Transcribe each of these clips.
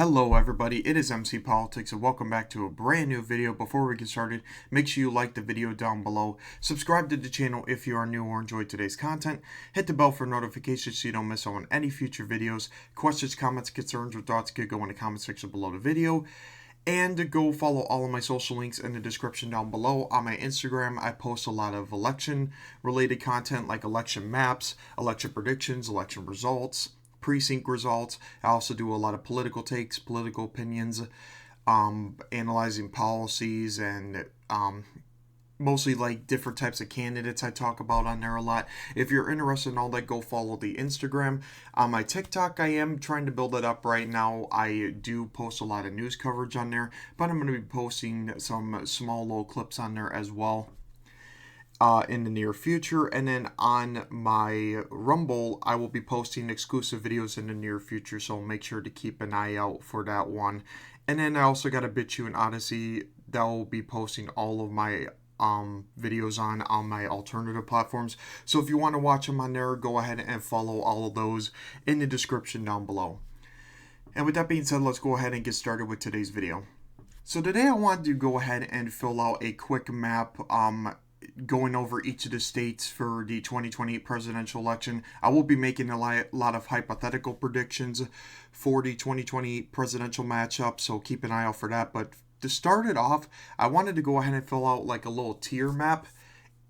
Hello everybody, it is MC Politics and welcome back to a brand new video. Before we get started, make sure you like the video down below, subscribe to the channel if you are new or enjoyed today's content, hit the bell for notifications so you don't miss out on any future videos. Questions, comments, concerns, or thoughts could go in the comment section below the video. And go follow all of my social links in the description down below. On my Instagram, I post a lot of election related content like election maps, election predictions, election results, precinct results. I also do a lot of political takes, political opinions, analyzing policies, and mostly like different types of candidates I talk about on there a lot. If you're interested in all that, go follow the Instagram. On my TikTok, I am trying to build it up right now. I do post a lot of news coverage on there, but I'm going to be posting some small little clips on there as well in the near future. And then on my Rumble, I will be posting exclusive videos in the near future, so make sure to keep an eye out for that one. And then I also got a Bitchute and Odysee that will be posting all of my videos on my alternative platforms. So if you want to watch them on there, go ahead and follow all of those in the description down below. And with that being said, let's go ahead and get started with today's video. So today I wanted to go ahead and fill out a quick map going over each of the states for the 2020 presidential election. I will be making a lot of hypothetical predictions for the 2020 presidential matchup, so keep an eye out for that. But to start it off, I wanted to go ahead and fill out like a little tier map,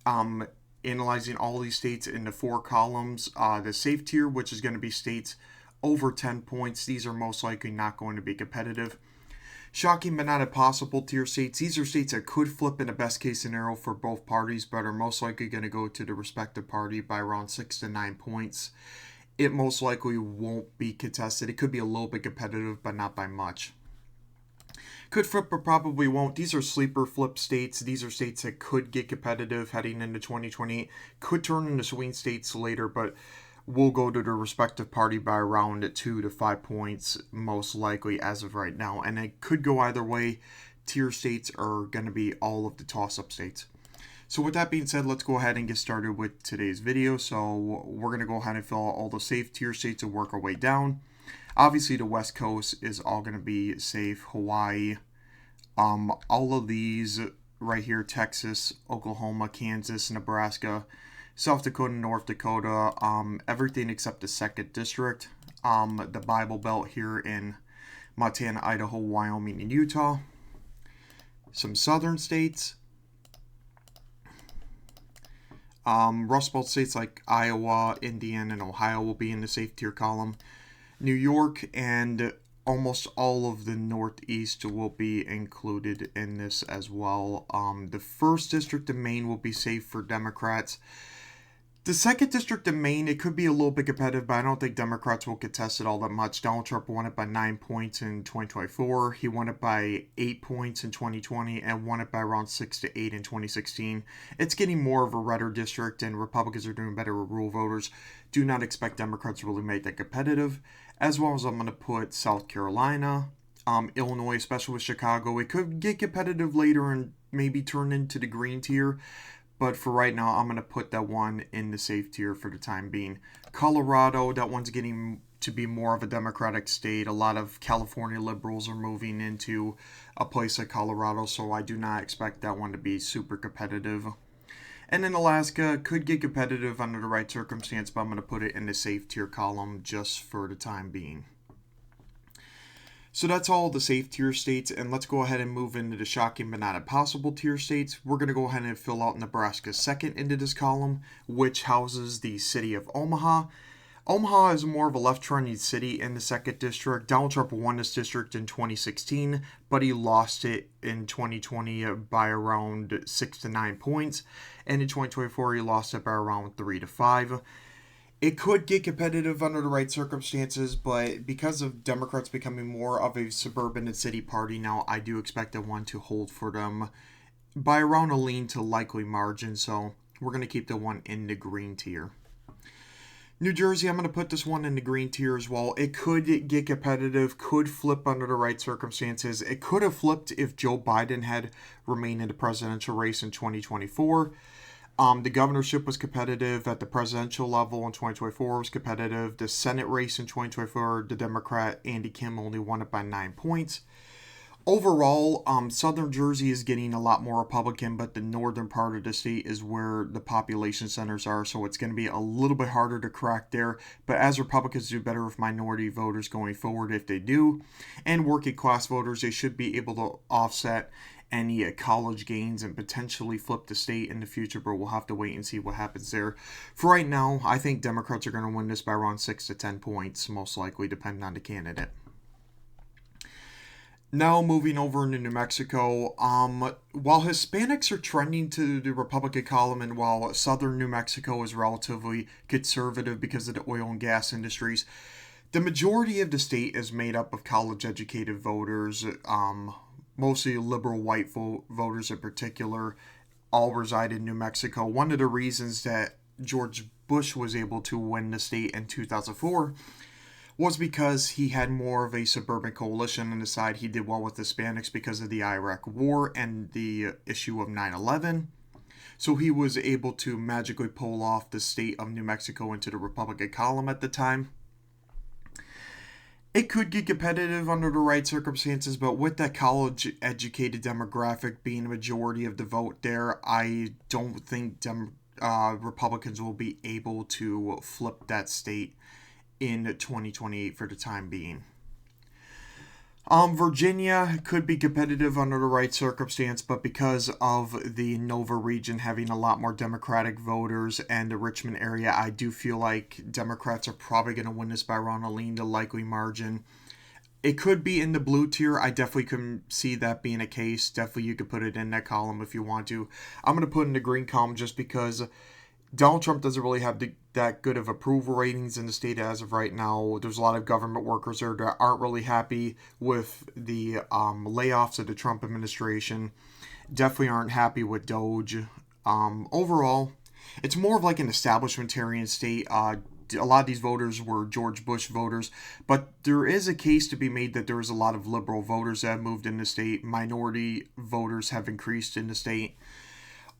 analyzing all these states into 4 columns. The safe tier, which is going to be states over 10 points. These are most likely not going to be competitive. Shocking but not impossible tier states. These are states that could flip in a best case scenario for both parties, but are most likely going to go to the respective party by around 6 to 9 points. It most likely won't be contested. It could be a little bit competitive, but not by much. Could flip, but probably won't. These are sleeper flip states. These are states that could get competitive heading into 2028. Could turn into swing states later, but will go to the respective party by around 2 to 5 points, most likely as of right now. And it could go either way. Tier states are going to be all of the toss-up states. So with that being said, let's go ahead and get started with today's video. So we're going to go ahead and fill out all the safe tier states and work our way down. Obviously, the West Coast is all going to be safe. Hawaii, all of these right here, Texas, Oklahoma, Kansas, Nebraska, South Dakota, North Dakota, everything except the 2nd District, the Bible Belt here in Montana, Idaho, Wyoming, and Utah. Some southern states. Rust Belt states like Iowa, Indiana, and Ohio will be in the safe tier column. New York and almost all of the Northeast will be included in this as well. The 1st District of Maine will be safe for Democrats. The 2nd District of Maine, it could be a little bit competitive, but I don't think Democrats will contest it all that much. Donald Trump won it by 9 points in 2024. He won it by 8 points in 2020 and won it by around 6 to 8 in 2016. It's getting more of a redder district, and Republicans are doing better with rural voters. Do not expect Democrats to really make that competitive. As well as I'm going to put South Carolina, Illinois, especially with Chicago. It could get competitive later and maybe turn into the green tier. But for right now, I'm going to put that one in the safe tier for the time being. Colorado, that one's getting to be more of a Democratic state. A lot of California liberals are moving into a place like Colorado, so I do not expect that one to be super competitive. And then Alaska could get competitive under the right circumstance, but I'm going to put it in the safe tier column just for the time being. So that's all the safe tier states, and let's go ahead and move into the shocking but not impossible tier states. We're going to go ahead and fill out Nebraska 2nd into this column, which houses the city of Omaha. Omaha is more of a left-trending city in the 2nd District. Donald Trump won this district in 2016, but he lost it in 2020 by around 6 to 9 points, and in 2024 he lost it by around 3 to 5. It could get competitive under the right circumstances, but because of Democrats becoming more of a suburban and city party now, I do expect that one to hold for them by around a lean to likely margin, so we're going to keep the one in the green tier. New Jersey, I'm going to put this one in the green tier as well. It could get competitive, could flip under the right circumstances. It could have flipped if Joe Biden had remained in the presidential race in 2024. The governorship was competitive at the presidential level in 2024 was competitive. The Senate race in 2024, the Democrat Andy Kim only won it by 9 points. Overall, southern Jersey is getting a lot more Republican, but the northern part of the state is where the population centers are, so it's going to be a little bit harder to crack there. But as Republicans do better with minority voters going forward, if they do, and working class voters, they should be able to offset any college gains and potentially flip the state in the future, but we'll have to wait and see what happens there. For right now, I think Democrats are going to win this by around 6 to 10 points, most likely, depending on the candidate. Now moving over into New Mexico, while Hispanics are trending to the Republican column, and while southern New Mexico is relatively conservative because of the oil and gas industries, the majority of the state is made up of college-educated voters, mostly liberal white voters in particular, all reside in New Mexico. One of the reasons that George Bush was able to win the state in 2004 was because he had more of a suburban coalition on the side. He did well with Hispanics because of the Iraq War and the issue of 9/11. So he was able to magically pull off the state of New Mexico into the Republican column at the time. It could get competitive under the right circumstances, but with that college-educated demographic being a majority of the vote there, I don't think Republicans will be able to flip that state in 2028 for the time being. Virginia could be competitive under the right circumstance, but because of the Nova region having a lot more Democratic voters and the Richmond area, I do feel like Democrats are probably going to win this by around a lean to likely margin. It could be in the blue tier. I definitely can see that being a case. Definitely you could put it in that column if you want to. I'm going to put it in the green column just because Donald Trump doesn't really have that good of approval ratings in the state as of right now. There's a lot of government workers there that aren't really happy with the layoffs of the Trump administration. Definitely aren't happy with Doge. Overall, it's more of like an establishmentarian state. A lot of these voters were George Bush voters, but there is a case to be made that there is a lot of liberal voters that have moved in the state. Minority voters have increased in the state.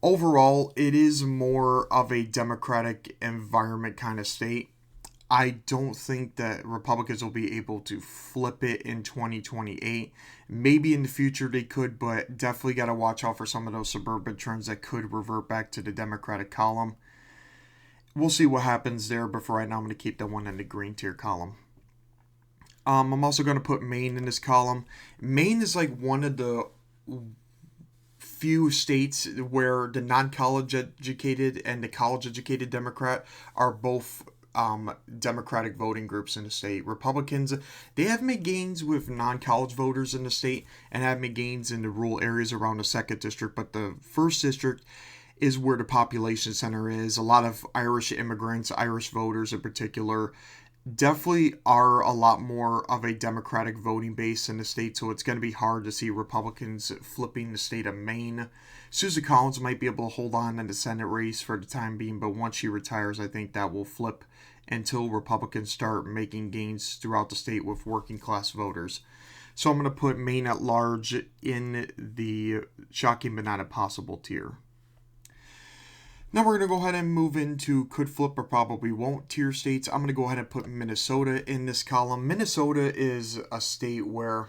Overall, it is more of a democratic environment kind of state. I don't think that Republicans will be able to flip it in 2028. Maybe in the future they could, but definitely got to watch out for some of those suburban trends that could revert back to the Democratic column. We'll see what happens there, but for right now I'm going to keep that one in the green tier column. I'm also going to put Maine in this column. Maine is like one of the few states where the non-college educated and the college educated Democrat are both Democratic voting groups in the state. Republicans, they have made gains with non-college voters in the state and have made gains in the rural areas around the 2nd district, but the 1st district is where the population center is. A lot of Irish immigrants, Irish voters in particular, definitely are a lot more of a Democratic voting base in the state, so it's going to be hard to see Republicans flipping the state of Maine. Susan Collins might be able to hold on in the Senate race for the time being, but once she retires, I think that will flip until Republicans start making gains throughout the state with working class voters. So I'm going to put Maine at large in the shocking but not impossible tier. Now we're going to go ahead and move into could flip or probably won't tier states. I'm going to go ahead and put Minnesota in this column. Minnesota is a state where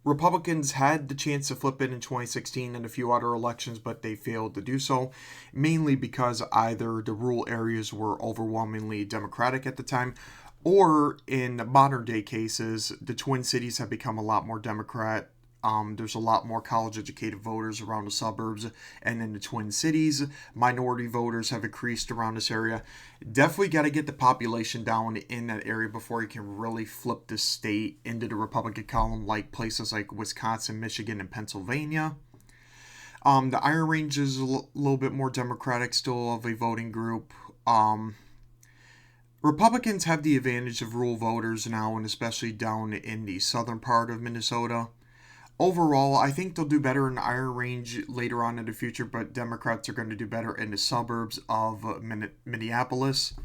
Republicans had the chance to flip it in 2016 and a few other elections, but they failed to do so, mainly because either the rural areas were overwhelmingly Democratic at the time, or in modern day cases, the Twin Cities have become a lot more Democrat. There's a lot more college-educated voters around the suburbs and in the Twin Cities. Minority voters have increased around this area. Definitely got to get the population down in that area before you can really flip the state into the Republican column, like places like Wisconsin, Michigan, and Pennsylvania. The Iron Range is a little bit more Democratic still of a voting group. Republicans have the advantage of rural voters now, and especially down in the southern part of Minnesota. Overall, I think they'll do better in the Iron Range later on in the future, but Democrats are going to do better in the suburbs of Minneapolis.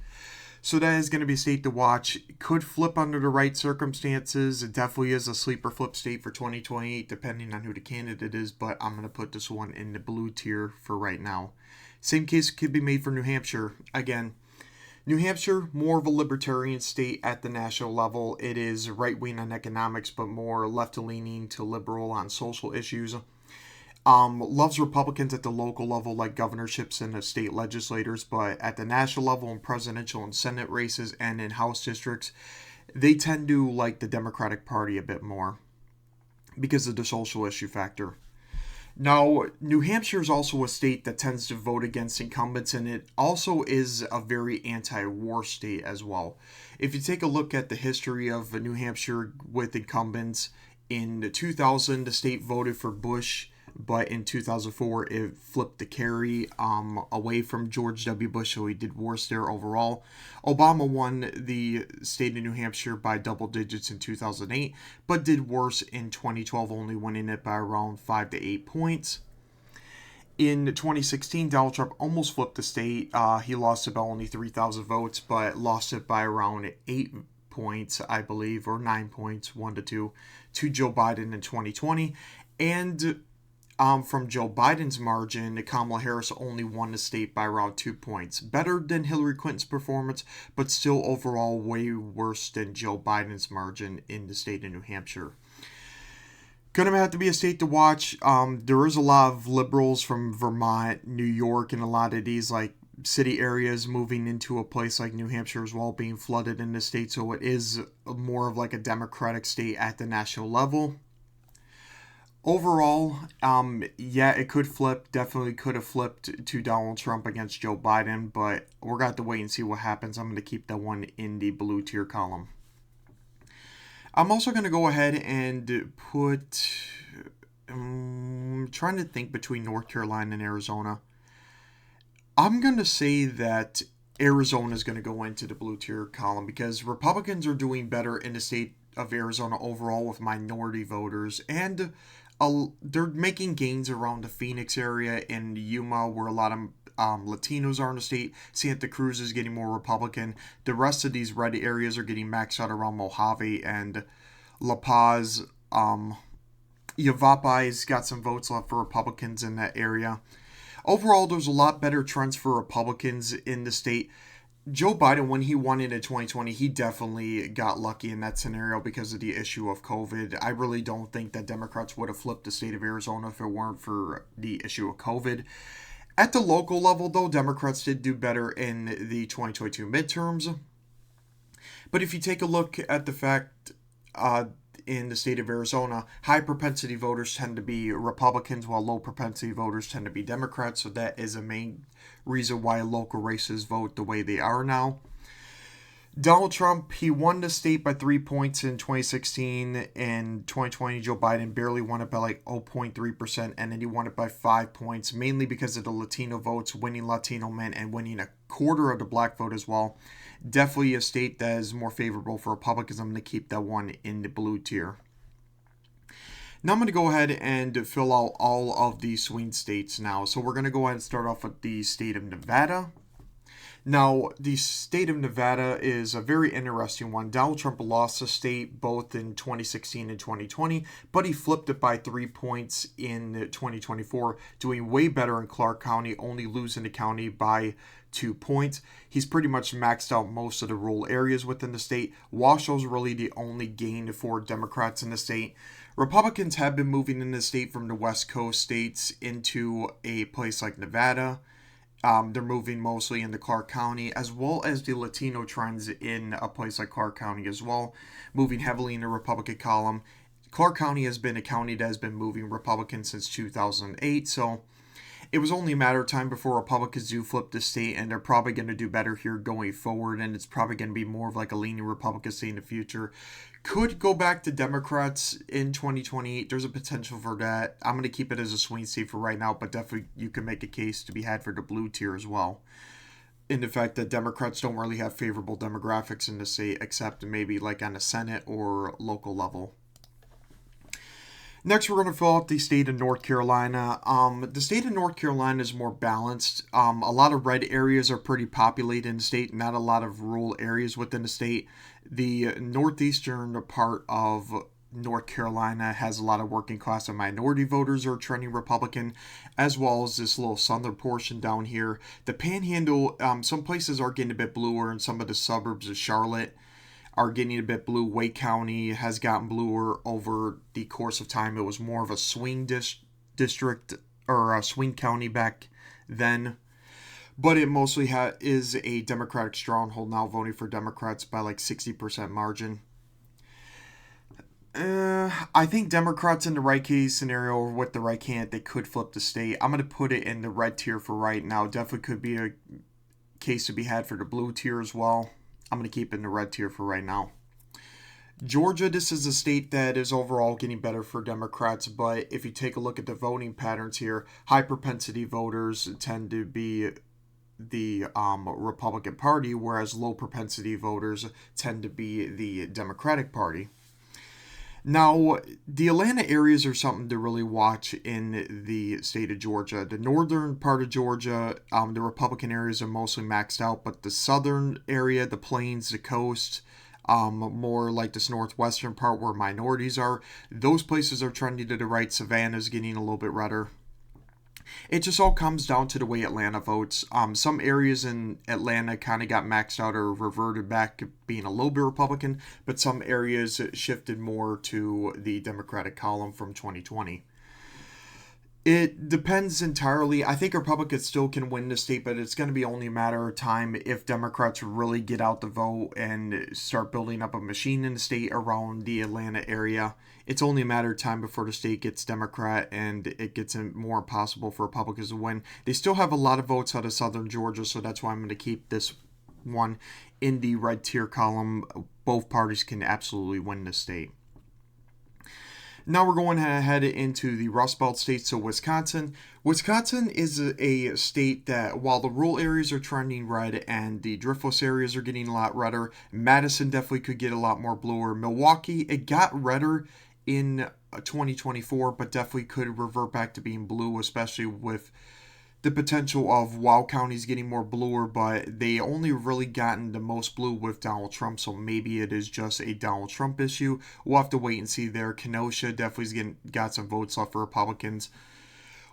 So that is going to be a state to watch. Could flip under the right circumstances. It definitely is a sleeper flip state for 2028, depending on who the candidate is, but I'm going to put this one in the blue tier for right now. Same case could be made for New Hampshire. Again, New Hampshire, more of a libertarian state at the national level. It is right wing on economics, but more left leaning to liberal on social issues. Loves Republicans at the local level, like governorships and the state legislators, but at the national level in presidential and Senate races and in House districts, they tend to like the Democratic Party a bit more because of the social issue factor. Now, New Hampshire is also a state that tends to vote against incumbents, and it also is a very anti war state as well. If you take a look at the history of New Hampshire with incumbents, in 2000, the state voted for Bush, but in 2004, it flipped the carry away from George W. Bush, so he did worse there overall. Obama won the state of New Hampshire by double digits in 2008, but did worse in 2012, only winning it by around 5 to 8 points. In 2016, Donald Trump almost flipped the state. He lost it by only 3,000 votes, but lost it by around 8 points, I believe, or 9 points, 1 to Joe Biden in 2020. And from Joe Biden's margin, Kamala Harris only won the state by around 2 points. Better than Hillary Clinton's performance, but still overall way worse than Joe Biden's margin in the state of New Hampshire. Gonna have to be a state to watch. There is a lot of liberals from Vermont, New York, and a lot of these like city areas moving into a place like New Hampshire as well, being flooded in the state. So it is more of like a Democratic state at the national level. Overall, yeah, it could flip. Definitely could have flipped to Donald Trump against Joe Biden, but we're going to have to wait and see what happens. I'm going to keep that one in the blue tier column. I'm also going to go ahead and put... trying to think between North Carolina and Arizona. I'm going to say that Arizona is going to go into the blue tier column because Republicans are doing better in the state of Arizona overall with minority voters, and they're making gains around the Phoenix area and Yuma, where a lot of Latinos are in the state. Santa Cruz is getting more Republican. The rest of these red areas are getting maxed out around Mojave and La Paz. Yavapai got some votes left for Republicans in that area. Overall, there's a lot better trends for Republicans in the state. Joe Biden, when he won it in 2020, he definitely got lucky in that scenario because of the issue of COVID. I really don't think that Democrats would have flipped the state of Arizona if it weren't for the issue of COVID. At the local level, though, Democrats did do better in the 2022 midterms. But if you take a look at the fact in the state of Arizona, high propensity voters tend to be Republicans, while low propensity voters tend to be Democrats. So that is a main reason why local races vote the way they are now. Donald Trump, he won the state by 3 points in 2016. In 2020, Joe Biden barely won it by like 0.3%, and then he won it by 5 points, mainly because of the Latino votes, winning Latino men and winning a quarter of the black vote as well. Definitely a state that is more favorable for Republicans. I'm going to keep that one in the blue tier. Now I'm going to go ahead and fill out all of the swing states now. So we're going to go ahead and start off with the state of Nevada. Now, the state of Nevada is a very interesting one. Donald Trump lost the state both in 2016 and 2020, but he flipped it by 3 points in 2024, doing way better in Clark County, only losing the county by 2 points. He's pretty much maxed out most of the rural areas within the state. Washou's really the only gain for Democrats in the state. Republicans have been moving in the state from the West Coast states into a place like Nevada. They're moving mostly into Clark County, as well as the Latino trends in a place like Clark County as well, moving heavily in the Republican column. Clark County has been a county that has been moving Republican since 2008, so it was only a matter of time before Republicans do flip the state, and they're probably going to do better here going forward, and it's probably going to be more of like a leaning Republican state in the future. Could go back to Democrats in 2028. There's a potential for that. I'm going to keep it as a swing state for right now, but definitely you can make a case to be had for the blue tier as well. In the fact that Democrats don't really have favorable demographics in the state, except maybe like on the Senate or local level. Next, we're going to fill out the state of North Carolina. The state of North Carolina is more balanced. A lot of red areas are pretty populated in the state, not a lot of rural areas within the state. The northeastern part of North Carolina has a lot of working class and minority voters are trending Republican, as well as this little southern portion down here. The Panhandle, some places are getting a bit bluer, and some of the suburbs of Charlotte are getting a bit blue. Wake County has gotten bluer over the course of time. It was more of a swing district or a swing county back then, but it mostly is a Democratic stronghold now, voting for Democrats by like 60% margin. I think Democrats in the right case scenario or with the right candidate, they could flip the state. I'm going to put it in the red tier for right now. Definitely could be a case to be had for the blue tier as well. I'm going to keep it in the red tier for right now. Georgia, this is a state that is overall getting better for Democrats, but if you take a look at the voting patterns here, high propensity voters tend to be the Republican Party, whereas low propensity voters tend to be the Democratic Party. Now, the Atlanta areas are something to really watch in the state of Georgia. The northern part of Georgia, the Republican areas are mostly maxed out, but the southern area, the plains, the coast, more like this northwestern part where minorities are, those places are trending to the right. Savannah's getting a little bit redder. It just all comes down to the way Atlanta votes. Some areas in Atlanta kind of got maxed out or reverted back to being a little bit Republican, but some areas shifted more to the Democratic column from 2020. It depends entirely. I think Republicans still can win the state, but it's going to be only a matter of time if Democrats really get out the vote and start building up a machine in the state around the Atlanta area. It's only a matter of time before the state gets Democrat and it gets more impossible for Republicans to win. They still have a lot of votes out of southern Georgia, so that's why I'm going to keep this one in the red tier column. Both parties can absolutely win the state. Now we're going to head into the Rust Belt states, so Wisconsin. Wisconsin is a state that, while the rural areas are trending red and the driftless areas are getting a lot redder, Madison definitely could get a lot more bluer. Milwaukee, it got redder in 2024, but definitely could revert back to being blue, especially with the potential of Wow counties getting more bluer, but they only really gotten the most blue with Donald Trump, so maybe it is just a Donald Trump issue. We'll have to wait and see there. Kenosha definitely got some votes left for Republicans.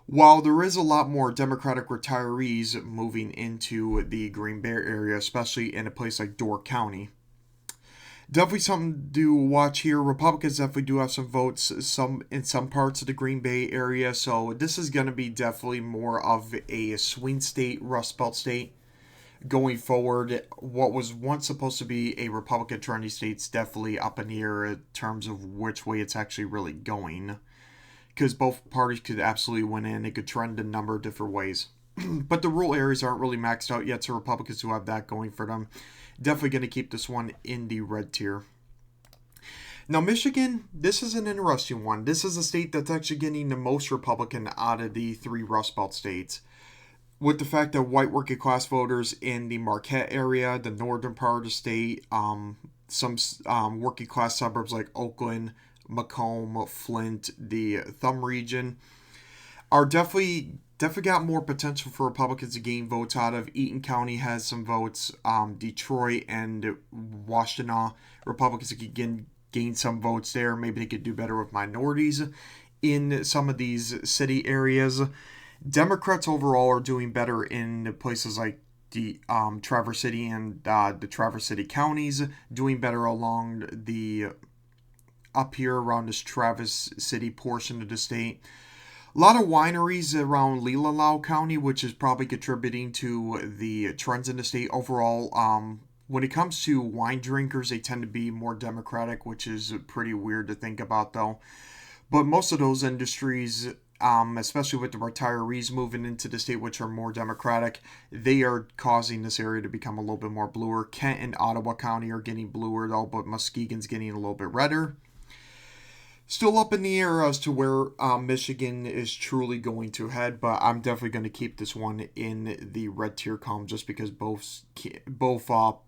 While there is a lot more Democratic retirees moving into the Green Bay area, especially in a place like Door County. Definitely something to watch here. Republicans definitely do have some votes in some parts of the Green Bay area, so this is going to be definitely more of a swing state, Rust Belt state going forward. What was once supposed to be a Republican trendy state is definitely up in the air in terms of which way it's actually really going, because both parties could absolutely win in. It could trend a number of different ways. But the rural areas aren't really maxed out yet, so Republicans do have that going for them. Definitely going to keep this one in the red tier. Now, Michigan, this is an interesting one. This is a state that's actually getting the most Republican out of the three Rust Belt states. With the fact that white working class voters in the Marquette area, the northern part of the state, some working class suburbs like Oakland, Macomb, Flint, the Thumb region, are definitely got more potential for Republicans to gain votes out of. Eaton County has some votes. Detroit and Washtenaw, Republicans could gain some votes there. Maybe they could do better with minorities in some of these city areas. Democrats overall are doing better in places like the Traverse City and the Traverse City counties, doing better along the up here around this Traverse City portion of the state. A lot of wineries around Leelanau County, which is probably contributing to the trends in the state overall. When it comes to wine drinkers, they tend to be more Democratic, which is pretty weird to think about, though. But most of those industries, especially with the retirees moving into the state, which are more Democratic, they are causing this area to become a little bit more bluer. Kent and Ottawa County are getting bluer, though, but Muskegon's getting a little bit redder. Still up in the air as to where Michigan is truly going to head, but I'm definitely going to keep this one in the red tier column just because both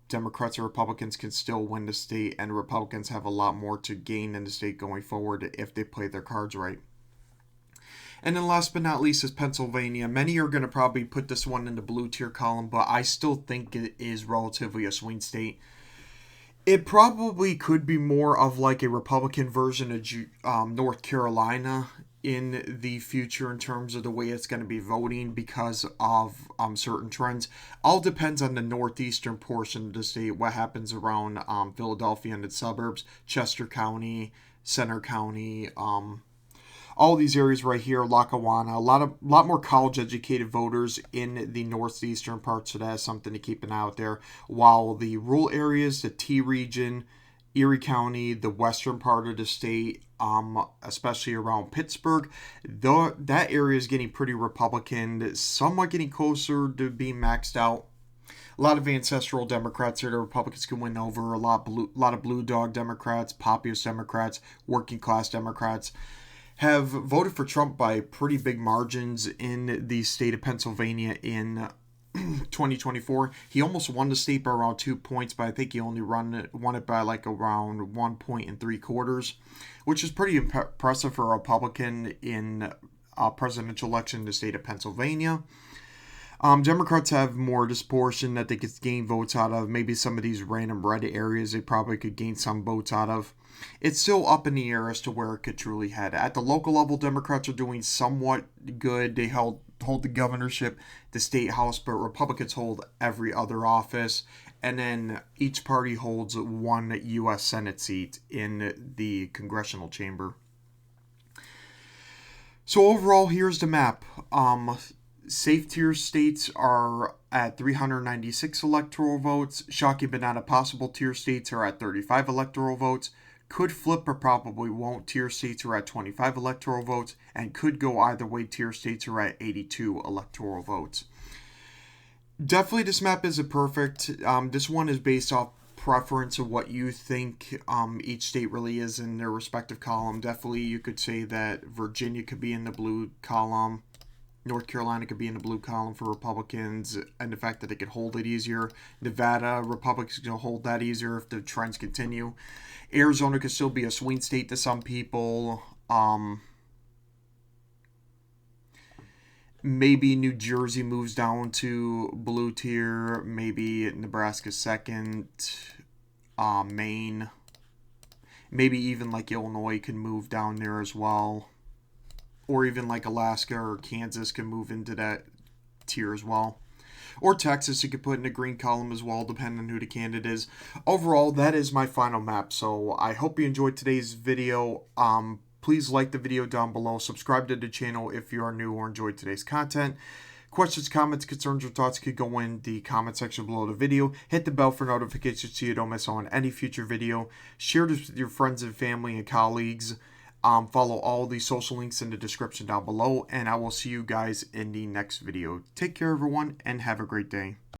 Democrats and Republicans can still win the state, and Republicans have a lot more to gain in the state going forward if they play their cards right. And then last but not least is Pennsylvania. Many are going to probably put this one in the blue tier column, but I still think it is relatively a swing state. It probably could be more of like a Republican version of North Carolina in the future in terms of the way it's going to be voting because of certain trends. All depends on the northeastern portion of the state, what happens around Philadelphia and its suburbs, Chester County, Center County, all these areas right here, Lackawanna, a lot more college educated voters in the northeastern parts, so that's something to keep an eye out there. While the rural areas, the T region, Erie County, the western part of the state, especially around Pittsburgh, that area is getting pretty Republican, somewhat getting closer to being maxed out. A lot of ancestral Democrats here the Republicans can win over. A lot of blue dog Democrats, populist Democrats, working class Democrats have voted for Trump by pretty big margins in the state of Pennsylvania in 2024. He almost won the state by around 2 points, but I think he only won it by like around 1.75, which is pretty impressive for a Republican in a presidential election in the state of Pennsylvania. Democrats have more disproportion that they could gain votes out of. Maybe some of these random red areas they probably could gain some votes out of. It's still up in the air as to where it could truly head. At the local level, Democrats are doing somewhat good. They hold the governorship, the state house, but Republicans hold every other office. And then each party holds one U.S. Senate seat in the congressional chamber. So overall, here's the map. Safe tier states are at 396 electoral votes. Shocking but not impossible tier states are at 35 electoral votes. Could flip but probably won't tier states are at 25 electoral votes. And could go either way tier states are at 82 electoral votes. Definitely this map isn't perfect. This one is based off preference of what you think each state really is in their respective column. Definitely you could say that Virginia could be in the blue column. North Carolina could be in the blue column for Republicans, and the fact that they could hold it easier. Nevada, Republicans can hold that easier if the trends continue. Arizona could still be a swing state to some people. Maybe New Jersey moves down to blue tier. Maybe Nebraska second. Maine. Maybe even like Illinois can move down there as well. Or even like Alaska or Kansas can move into that tier as well. Or Texas, you could put in a green column as well, depending on who the candidate is. Overall, that is my final map. So I hope you enjoyed today's video. Please like the video down below. Subscribe to the channel if you are new or enjoyed today's content. Questions, comments, concerns, or thoughts could go in the comment section below the video. Hit the bell for notifications so you don't miss out on any future video. Share this with your friends and family and colleagues. Follow all the social links in the description down below, and I will see you guys in the next video. Take care, everyone, and have a great day.